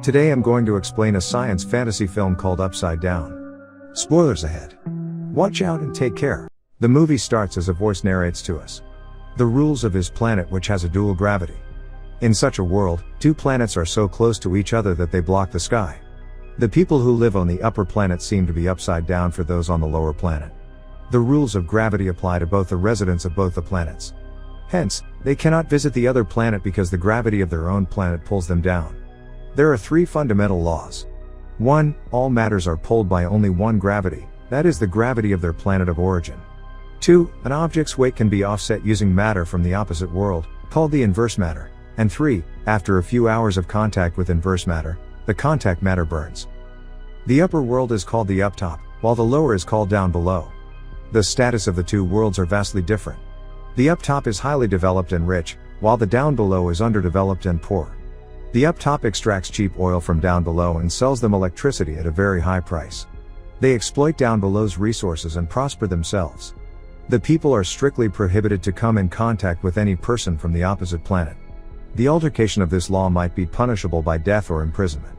Today I'm going to explain a science fantasy film called Upside Down. Spoilers ahead. Watch out and take care. The movie starts as a voice narrates to us the rules of his planet, which has a dual gravity. In such a world, two planets are so close to each other that they block the sky. The people who live on the upper planet seem to be upside down for those on the lower planet. The rules of gravity apply to both the residents of both the planets. Hence, they cannot visit the other planet because the gravity of their own planet pulls them down. There are three fundamental laws. 1. All matters are pulled by only one gravity, that is the gravity of their planet of origin. 2. An object's weight can be offset using matter from the opposite world, called the inverse matter. And 3. After a few hours of contact with inverse matter, the contact matter burns. The upper world is called the uptop, while the lower is called down below. The status of the two worlds are vastly different. The uptop is highly developed and rich, while the down below is underdeveloped and poor. The uptop extracts cheap oil from down below and sells them electricity at a very high price. They exploit down below's resources and prosper themselves. The people are strictly prohibited to come in contact with any person from the opposite planet. The altercation of this law might be punishable by death or imprisonment.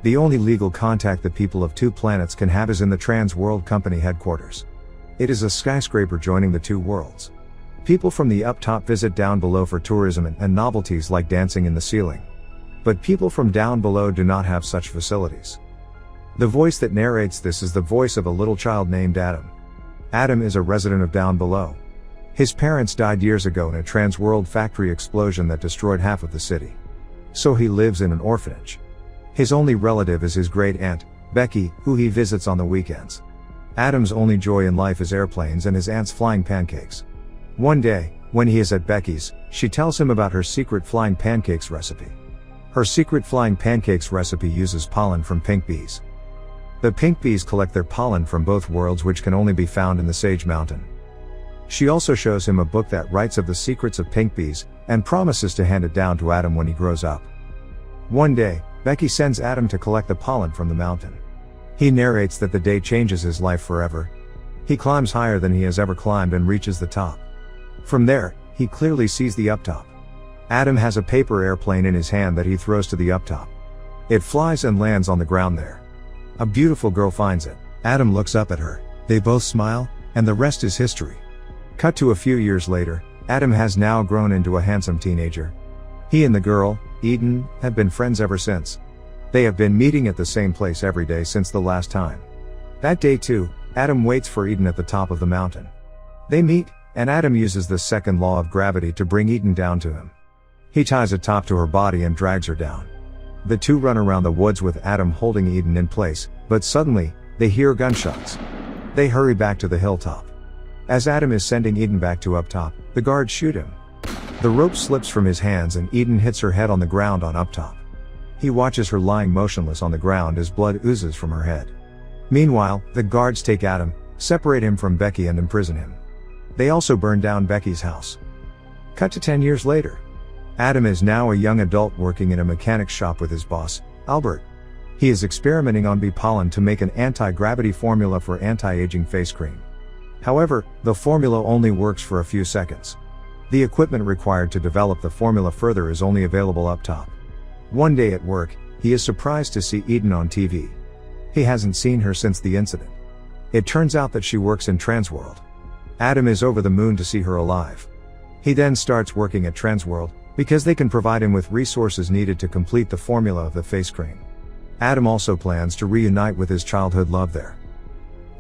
The only legal contact the people of two planets can have is in the Trans World Company headquarters. It is a skyscraper joining the two worlds. People from the uptop visit down below for tourism and novelties like dancing in the ceiling. But people from down below do not have such facilities. The voice that narrates this is the voice of a little child named Adam. Adam is a resident of down below. His parents died years ago in a trans-world factory explosion that destroyed half of the city. So he lives in an orphanage. His only relative is his great-aunt, Becky, who he visits on the weekends. Adam's only joy in life is airplanes and his aunt's flying pancakes. One day, when he is at Becky's, she tells him about her secret flying pancakes recipe. Her secret flying pancakes recipe uses pollen from pink bees. The pink bees collect their pollen from both worlds, which can only be found in the Sage Mountain. She also shows him a book that writes of the secrets of pink bees, and promises to hand it down to Adam when he grows up. One day, Becky sends Adam to collect the pollen from the mountain. He narrates that the day changes his life forever. He climbs higher than he has ever climbed and reaches the top. From there, he clearly sees the uptop. Adam has a paper airplane in his hand that he throws to the uptop. It flies and lands on the ground there. A beautiful girl finds it. Adam looks up at her, they both smile, and the rest is history. Cut to a few years later, Adam has now grown into a handsome teenager. He and the girl, Eden, have been friends ever since. They have been meeting at the same place every day since the last time. That day too, Adam waits for Eden at the top of the mountain. They meet, and Adam uses the second law of gravity to bring Eden down to him. He ties a top to her body and drags her down. The two run around the woods with Adam holding Eden in place, but suddenly, they hear gunshots. They hurry back to the hilltop. As Adam is sending Eden back to up top, the guards shoot him. The rope slips from his hands and Eden hits her head on the ground on up top. He watches her lying motionless on the ground as blood oozes from her head. Meanwhile, the guards take Adam, separate him from Becky and imprison him. They also burn down Becky's house. Cut to 10 years later. Adam is now a young adult working in a mechanic's shop with his boss, Albert. He is experimenting on bee pollen to make an anti-gravity formula for anti-aging face cream. However, the formula only works for a few seconds. The equipment required to develop the formula further is only available up top. One day at work, he is surprised to see Eden on TV. He hasn't seen her since the incident. It turns out that she works in Transworld. Adam is over the moon to see her alive. He then starts working at Transworld, because they can provide him with resources needed to complete the formula of the face cream. Adam also plans to reunite with his childhood love there.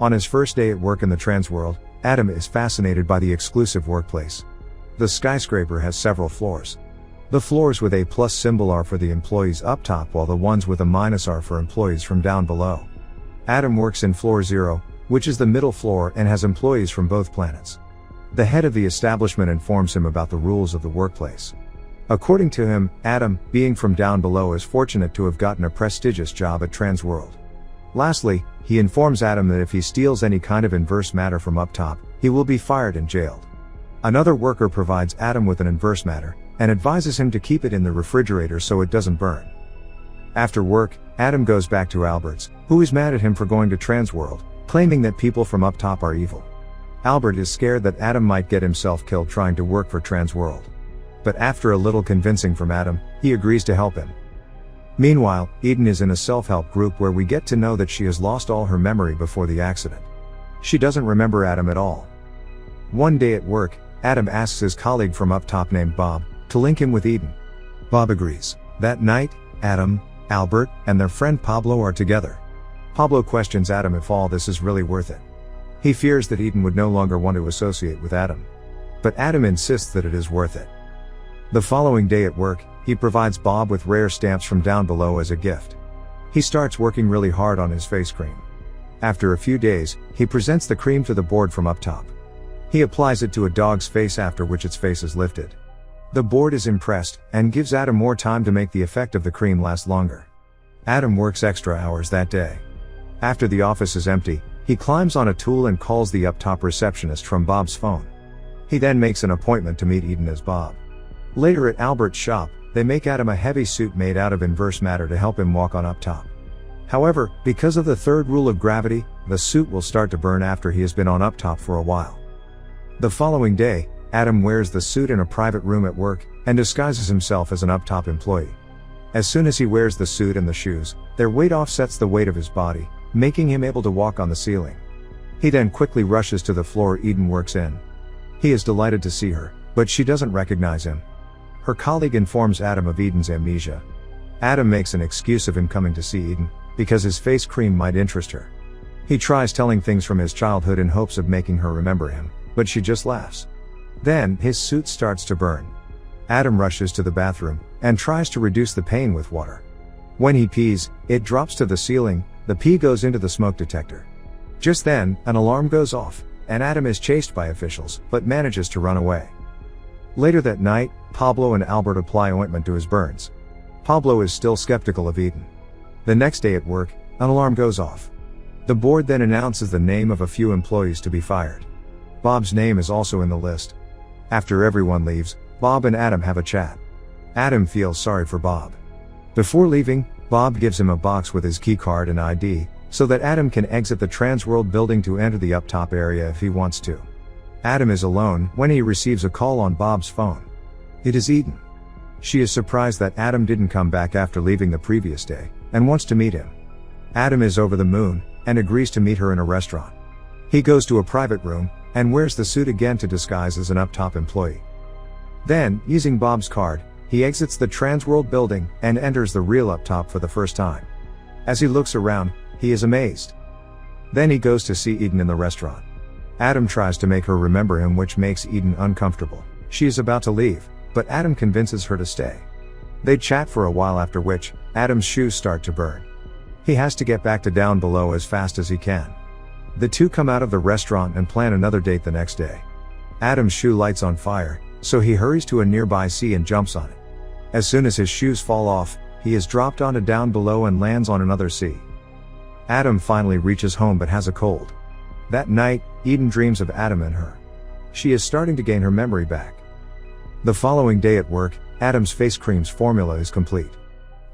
On his first day at work in the Transworld, Adam is fascinated by the exclusive workplace. The skyscraper has several floors. The floors with a plus symbol are for the employees up top, while the ones with a minus are for employees from down below. Adam works in floor 0, which is the middle floor and has employees from both planets. The head of the establishment informs him about the rules of the workplace. According to him, Adam, being from down below, is fortunate to have gotten a prestigious job at Transworld. Lastly, he informs Adam that if he steals any kind of inverse matter from up top, he will be fired and jailed. Another worker provides Adam with an inverse matter, and advises him to keep it in the refrigerator so it doesn't burn. After work, Adam goes back to Albert's, who is mad at him for going to Transworld, claiming that people from up top are evil. Albert is scared that Adam might get himself killed trying to work for Transworld. But after a little convincing from Adam, he agrees to help him. Meanwhile, Eden is in a self-help group where we get to know that she has lost all her memory before the accident. She doesn't remember Adam at all. One day at work, Adam asks his colleague from up top named Bob to link him with Eden. Bob agrees. That night, Adam, Albert, and their friend Pablo are together. Pablo questions Adam if all this is really worth it. He fears that Eden would no longer want to associate with Adam. But Adam insists that it is worth it. The following day at work, he provides Bob with rare stamps from down below as a gift. He starts working really hard on his face cream. After a few days, he presents the cream to the board from up top. He applies it to a dog's face, after which its face is lifted. The board is impressed, and gives Adam more time to make the effect of the cream last longer. Adam works extra hours that day. After the office is empty, he climbs on a tool and calls the up top receptionist from Bob's phone. He then makes an appointment to meet Eden as Bob. Later at Albert's shop, they make Adam a heavy suit made out of inverse matter to help him walk on up top. However, because of the third rule of gravity, the suit will start to burn after he has been on up top for a while. The following day, Adam wears the suit in a private room at work, and disguises himself as an up top employee. As soon as he wears the suit and the shoes, their weight offsets the weight of his body, making him able to walk on the ceiling. He then quickly rushes to the floor Eden works in. He is delighted to see her, but she doesn't recognize him. Her colleague informs Adam of Eden's amnesia. Adam makes an excuse of him coming to see Eden, because his face cream might interest her. He tries telling things from his childhood in hopes of making her remember him, but she just laughs. Then, his suit starts to burn. Adam rushes to the bathroom, and tries to reduce the pain with water. When he pees, it drops to the ceiling, the pee goes into the smoke detector. Just then, an alarm goes off, and Adam is chased by officials, but manages to run away. Later that night, Pablo and Albert apply ointment to his burns. Pablo is still skeptical of Eden. The next day at work, an alarm goes off. The board then announces the name of a few employees to be fired. Bob's name is also in the list. After everyone leaves, Bob and Adam have a chat. Adam feels sorry for Bob. Before leaving, Bob gives him a box with his key card and ID, so that Adam can exit the Transworld building to enter the up top area if he wants to. Adam is alone when he receives a call on Bob's phone. It is Eden. She is surprised that Adam didn't come back after leaving the previous day, and wants to meet him. Adam is over the moon, and agrees to meet her in a restaurant. He goes to a private room, and wears the suit again to disguise as an up-top employee. Then, using Bob's card, he exits the Transworld building, and enters the real up-top for the first time. As he looks around, he is amazed. Then he goes to see Eden in the restaurant. Adam tries to make her remember him, which makes Eden uncomfortable. She is about to leave, but Adam convinces her to stay. They chat for a while, after which, Adam's shoes start to burn. He has to get back to down below as fast as he can. The two come out of the restaurant and plan another date the next day. Adam's shoe lights on fire, so he hurries to a nearby sea and jumps on it. As soon as his shoes fall off, he is dropped onto down below and lands on another sea. Adam finally reaches home but has a cold. That night, Eden dreams of Adam and her. She is starting to gain her memory back. The following day at work, Adam's face cream's formula is complete.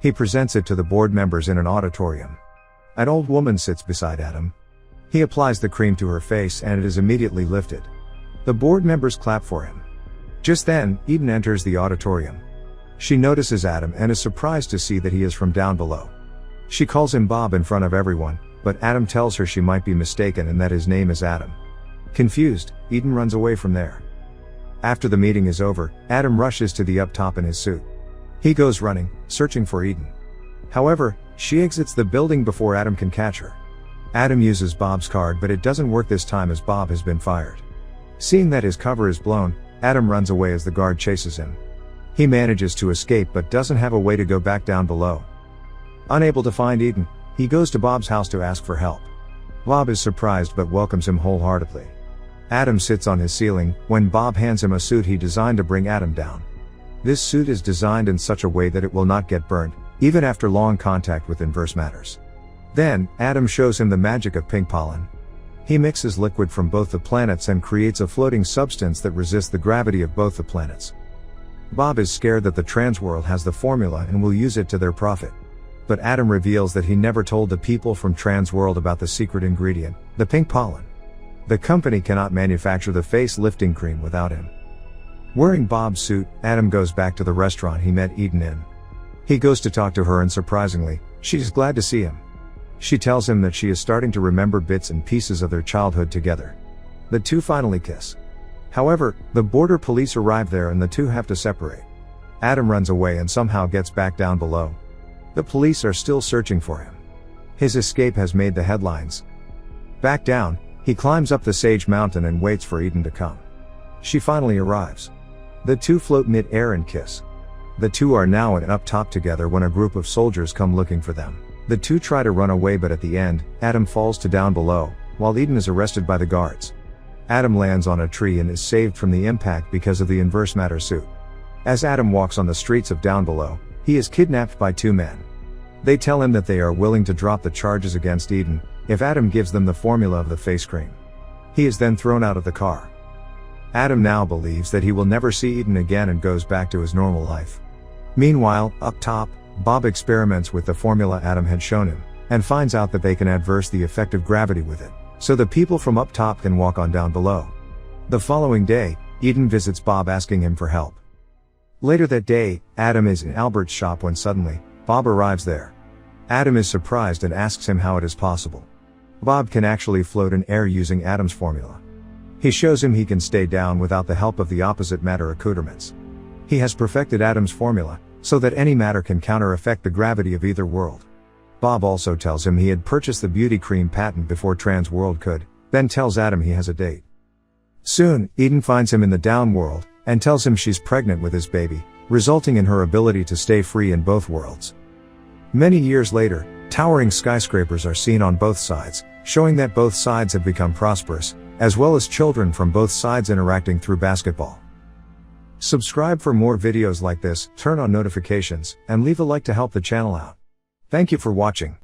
He presents it to the board members in an auditorium. An old woman sits beside Adam. He applies the cream to her face and it is immediately lifted. The board members clap for him. Just then, Eden enters the auditorium. She notices Adam and is surprised to see that he is from down below. She calls him Bob in front of everyone, but Adam tells her she might be mistaken and that his name is Adam. Confused, Eden runs away from there. After the meeting is over, Adam rushes to the up top in his suit. He goes running, searching for Eden. However, she exits the building before Adam can catch her. Adam uses Bob's card, but it doesn't work this time as Bob has been fired. Seeing that his cover is blown, Adam runs away as the guard chases him. He manages to escape but doesn't have a way to go back down below. Unable to find Eden, he goes to Bob's house to ask for help. Bob is surprised but welcomes him wholeheartedly. Adam sits on his ceiling when Bob hands him a suit he designed to bring Adam down. This suit is designed in such a way that it will not get burned, even after long contact with inverse matters. Then, Adam shows him the magic of pink pollen. He mixes liquid from both the planets and creates a floating substance that resists the gravity of both the planets. Bob is scared that the Transworld has the formula and will use it to their profit. But Adam reveals that he never told the people from Transworld about the secret ingredient, the pink pollen. The company cannot manufacture the face lifting cream without him. Wearing Bob's suit, Adam goes back to the restaurant he met Eden in. He goes to talk to her and surprisingly, she is glad to see him. She tells him that she is starting to remember bits and pieces of their childhood together. The two finally kiss. However, the border police arrive there and the two have to separate. Adam runs away and somehow gets back down below. The police are still searching for him. His escape has made the headlines. Back down, he climbs up the Sage Mountain and waits for Eden to come. She finally arrives. The two float mid-air and kiss. The two are now up top together when a group of soldiers come looking for them. The two try to run away, but at the end, Adam falls to down below, while Eden is arrested by the guards. Adam lands on a tree and is saved from the impact because of the inverse matter suit. As Adam walks on the streets of down below, he is kidnapped by two men. They tell him that they are willing to drop the charges against Eden, if Adam gives them the formula of the face cream. He is then thrown out of the car. Adam now believes that he will never see Eden again and goes back to his normal life. Meanwhile, up top, Bob experiments with the formula Adam had shown him, and finds out that they can adverse the effect of gravity with it, so the people from up top can walk on down below. The following day, Eden visits Bob asking him for help. Later that day, Adam is in Albert's shop when suddenly, Bob arrives there. Adam is surprised and asks him how it is possible. Bob can actually float in air using Adam's formula. He shows him he can stay down without the help of the opposite matter accoutrements. He has perfected Adam's formula, so that any matter can counter-affect the gravity of either world. Bob also tells him he had purchased the beauty cream patent before Trans World could, then tells Adam he has a date. Soon, Eden finds him in the down world, and tells him she's pregnant with his baby, resulting in her ability to stay free in both worlds. Many years later, towering skyscrapers are seen on both sides, showing that both sides have become prosperous, as well as children from both sides interacting through basketball. Subscribe for more videos like this, turn on notifications, and leave a like to help the channel out. Thank you for watching.